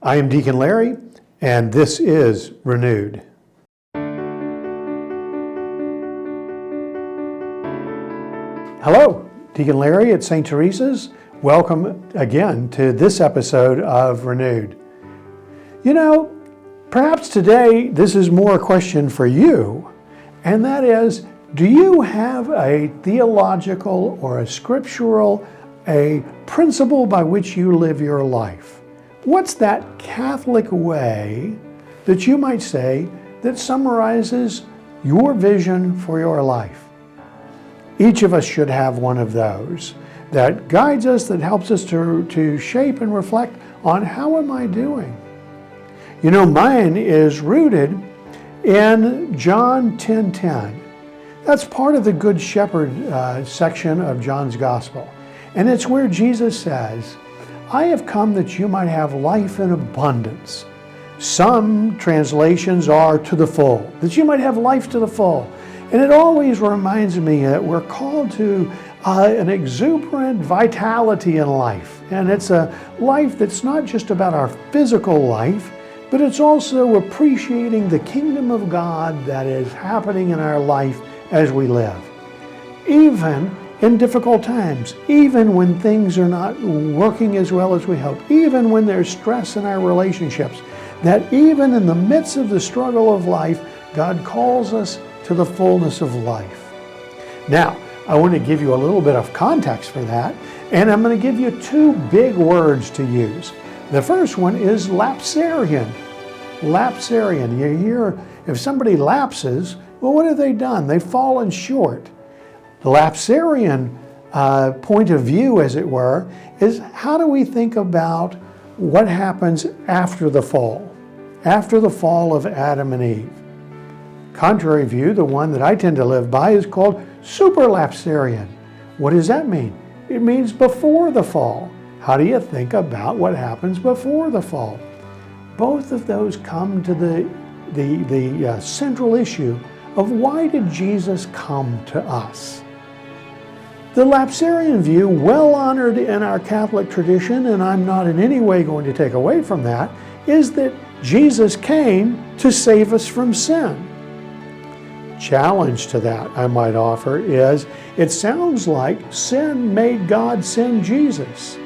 I am Deacon Larry, and this is Renewed. Hello, Deacon Larry at St. Teresa's. Welcome again to this episode of Renewed. You know, perhaps today this is more a question for you, and that is, do you have a theological or a scriptural, a principle by which you live your life? What's that Catholic way that you might say that summarizes your vision for your life? Each of us should have one of those that guides us, that helps us to shape and reflect on how am I doing? You know, mine is rooted in John 10:10. That's part of the Good Shepherd section of John's Gospel. And it's where Jesus says, I have come that you might have life in abundance. Some translations are to the full, that you might have life to the full. And it always reminds me that we're called to an exuberant vitality in life. And it's a life that's not just about our physical life, but it's also appreciating the kingdom of God that is happening in our life as we live. Even in difficult times, even when things are not working as well as we hope, even when there's stress in our relationships, that even in the midst of the struggle of life, God calls us to the fullness of life. Now, I want to give you a little bit of context for that, and I'm going to give you two big words to use. The first one is Lapsarian. Lapsarian. You hear, if somebody lapses, well, what have they done? They've fallen short. The Lapsarian point of view, as it were, is how do we think about what happens after the fall of Adam and Eve? Contrary view, the one that I tend to live by, is called Supralapsarian. What does that mean? It means before the fall. How do you think about what happens before the fall? Both of those come to the central issue of why did Jesus come to us? The Lapsarian view, well honored in our Catholic tradition, and I'm not in any way going to take away from that, is that Jesus came to save us from sin. Challenge to that, I might offer, is it sounds like sin made God send Jesus.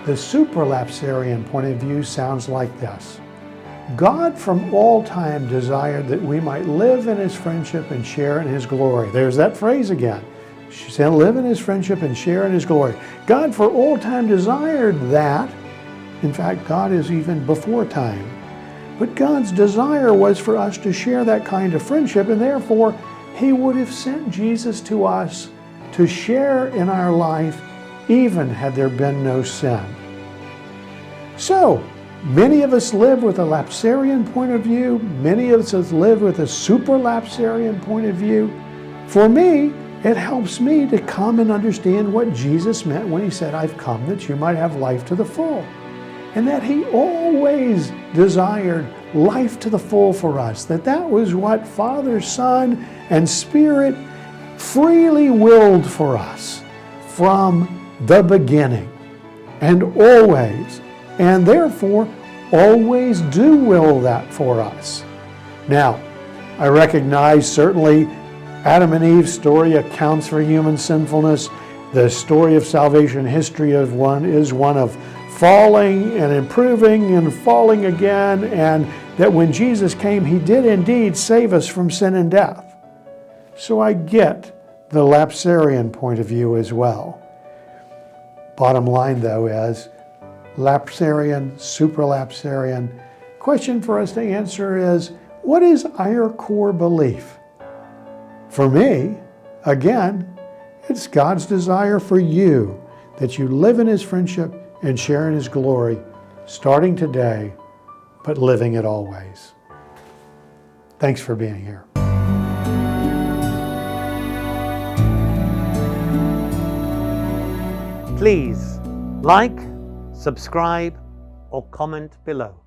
The Supralapsarian point of view sounds like this. God from all time desired that we might live in His friendship and share in His glory. There's that phrase again. She said, live in His friendship and share in His glory. God for all time desired that. In fact, God is even before time. But God's desire was for us to share that kind of friendship, and therefore He would have sent Jesus to us to share in our life, even had there been no sin. So, many of us live with a Lapsarian point of view. Many of us live with a Supralapsarian point of view. For me, it helps me to come and understand what Jesus meant when He said, I've come that you might have life to the full. And that He always desired life to the full for us. That was what Father, Son, and Spirit freely willed for us from the beginning. And always, and therefore always do will that for us. Now, I recognize certainly Adam and Eve's story accounts for human sinfulness. The story of salvation history is one of falling and improving and falling again, and that when Jesus came, He did indeed save us from sin and death. So I get the Lapsarian point of view as well. Bottom line, though, is Lapsarian, Supralapsarian. Question for us to answer is, what is our core belief? For me, again, it's God's desire for you that you live in His friendship and share in His glory, starting today, but living it always. Thanks for being here. Please like, subscribe, or comment below.